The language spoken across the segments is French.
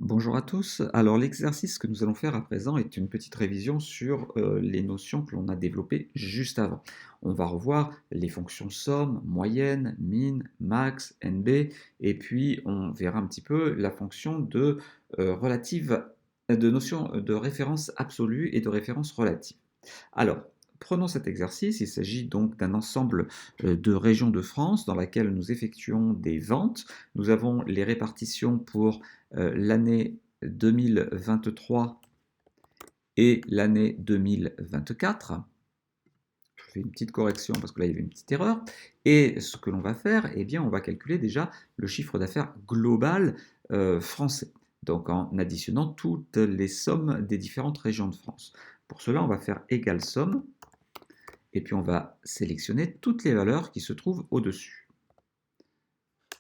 Bonjour à tous. Alors l'exercice que nous allons faire à présent est une petite révision sur les notions que l'on a développées juste avant. On va revoir les fonctions somme, moyenne, min, max, NB, et puis on verra un petit peu la fonction relative, de notion de référence absolue et de référence relative. Alors, prenons cet exercice. Il s'agit donc d'un ensemble de régions de France dans laquelle nous effectuons des ventes. Nous avons les répartitions pour l'année 2023 et l'année 2024. Je fais une petite correction parce que là il y avait une petite erreur. Et ce que l'on va faire, eh bien, on va calculer déjà le chiffre d'affaires global français. Donc en additionnant toutes les sommes des différentes régions de France. Pour cela, on va faire égale somme et puis on va sélectionner toutes les valeurs qui se trouvent au-dessus.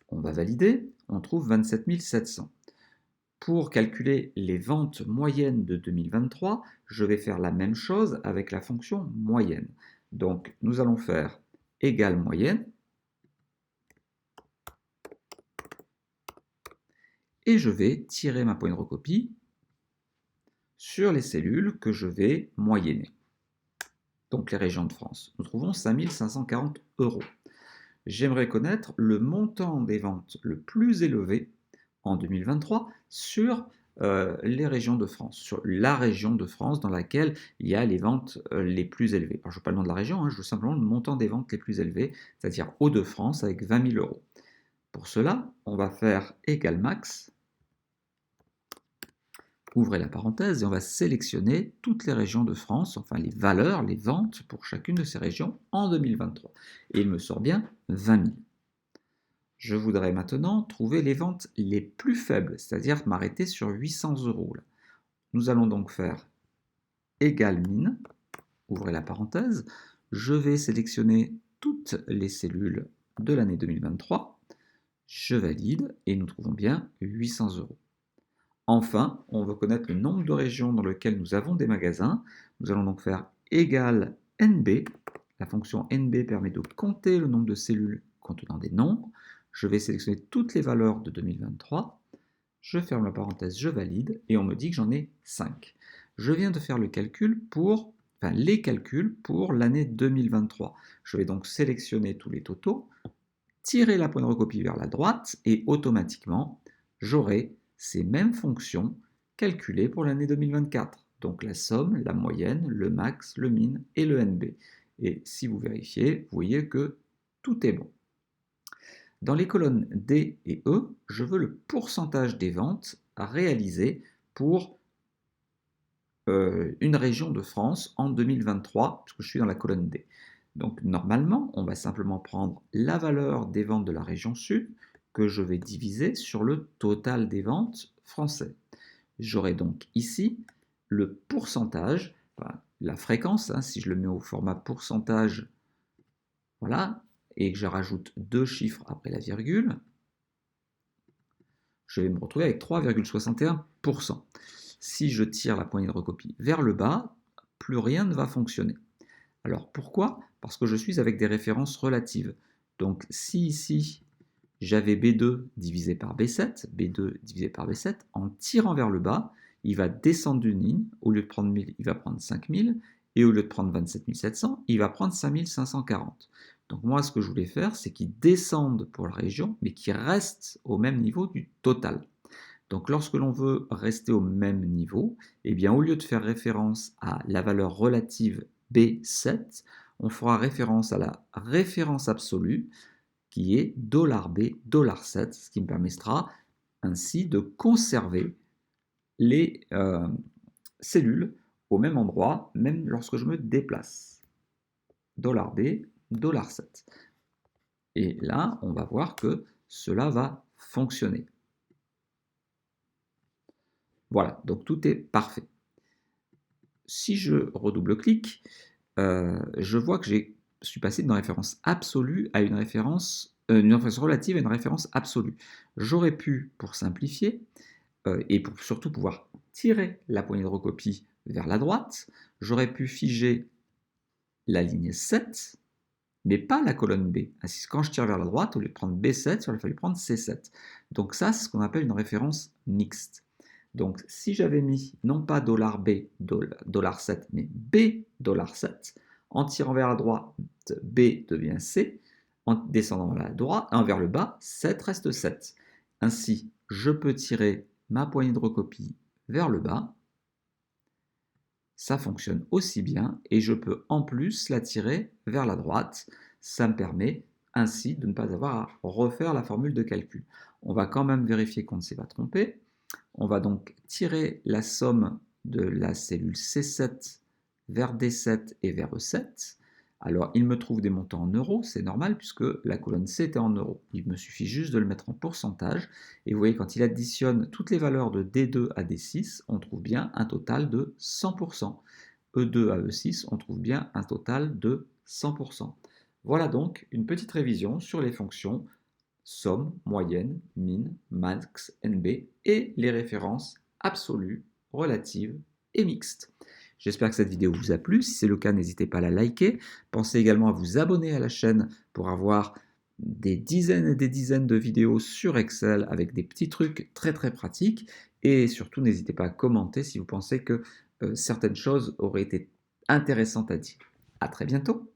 On va valider, on trouve 27 700. Pour calculer les ventes moyennes de 2023, je vais faire la même chose avec la fonction moyenne. Donc nous allons faire égale moyenne et je vais tirer ma poignée de recopie sur les cellules que je vais moyenner. Donc les régions de France. Nous trouvons 5 540 €. J'aimerais connaître le montant des ventes le plus élevé en 2023 sur les régions de France, sur la région de France dans laquelle il y a les ventes les plus élevées. Alors, je ne veux pas le nom de la région, hein, je veux simplement le montant des ventes les plus élevées, c'est-à-dire Hauts-de-France avec 20 000 €. Pour cela, on va faire égal max, ouvrez la parenthèse, et on va sélectionner toutes les régions de France, enfin les valeurs, les ventes pour chacune de ces régions en 2023. Et il me sort bien 20 000. Je voudrais maintenant trouver les ventes les plus faibles, c'est-à-dire m'arrêter sur 800 €. Là. Nous allons donc faire égal min, ouvrez la parenthèse, je vais sélectionner toutes les cellules de l'année 2023, je valide et nous trouvons bien 800 €. Enfin, on veut connaître le nombre de régions dans lesquelles nous avons des magasins. Nous allons donc faire égal NB. La fonction NB permet de compter le nombre de cellules contenant des nombres. Je vais sélectionner toutes les valeurs de 2023. Je ferme la parenthèse, je valide et on me dit que j'en ai 5. Je viens de faire les calculs pour l'année 2023. Je vais donc sélectionner tous les totaux, tirer la poignée de recopie vers la droite et automatiquement, j'aurai ces mêmes fonctions calculées pour l'année 2024. Donc la somme, la moyenne, le max, le min et le NB. Et si vous vérifiez, vous voyez que tout est bon. Dans les colonnes D et E, je veux le pourcentage des ventes réalisées pour une région de France en 2023, puisque je suis dans la colonne D. Donc normalement, on va simplement prendre la valeur des ventes de la région Sud, que je vais diviser sur le total des ventes français. J'aurai donc ici le pourcentage, enfin, la fréquence, hein, si je le mets au format pourcentage, voilà, et que je rajoute deux chiffres après la virgule, je vais me retrouver avec 3,61%. Si je tire la poignée de recopie vers le bas, plus rien ne va fonctionner. Alors pourquoi? Parce que je suis avec des références relatives. Donc si ici j'avais B2 divisé par B7, B2 divisé par B7, en tirant vers le bas, il va descendre d'une ligne, au lieu de prendre 1000, il va prendre 5000, et au lieu de prendre 27 700, il va prendre 5540. Donc moi, ce que je voulais faire, c'est qu'il descende pour la région, mais qu'il reste au même niveau du total. Donc lorsque l'on veut rester au même niveau, eh bien, au lieu de faire référence à la valeur relative B7, on fera référence à la référence absolue qui est $B, $7, ce qui me permettra ainsi de conserver les cellules au même endroit, même lorsque je me déplace. $B, $7. Et là, on va voir que cela va fonctionner. Voilà, donc tout est parfait. Si je redouble-clique, je vois que je suis passé d'une référence absolue à une référence relative à une référence absolue. J'aurais pu, pour simplifier, et pour surtout pouvoir tirer la poignée de recopie vers la droite, j'aurais pu figer la ligne 7, mais pas la colonne B. Ainsi, quand je tire vers la droite, au lieu de prendre B7, il aurait fallu prendre C7. Donc ça, c'est ce qu'on appelle une référence mixte. Donc, si j'avais mis non pas $B, $7, mais B, $7, en tirant vers la droite, B devient C, en descendant vers la droite, vers le bas, 7 reste 7. Ainsi, je peux tirer ma poignée de recopie vers le bas. Ça fonctionne aussi bien et je peux en plus la tirer vers la droite. Ça me permet ainsi de ne pas avoir à refaire la formule de calcul. On va quand même vérifier qu'on ne s'est pas trompé. On va donc tirer la somme de la cellule C7 vers D7 et vers E7. Alors, il me trouve des montants en euros, c'est normal puisque la colonne C était en euros. Il me suffit juste de le mettre en pourcentage. Et vous voyez, quand il additionne toutes les valeurs de D2 à D6, on trouve bien un total de 100%. E2 à E6, on trouve bien un total de 100%. Voilà donc une petite révision sur les fonctions somme, moyenne, min, max, NB et les références absolues, relatives et mixtes. J'espère que cette vidéo vous a plu. Si c'est le cas, n'hésitez pas à la liker. Pensez également à vous abonner à la chaîne pour avoir des dizaines et des dizaines de vidéos sur Excel avec des petits trucs très très pratiques. Et surtout, n'hésitez pas à commenter si vous pensez que certaines choses auraient été intéressantes à dire. À très bientôt.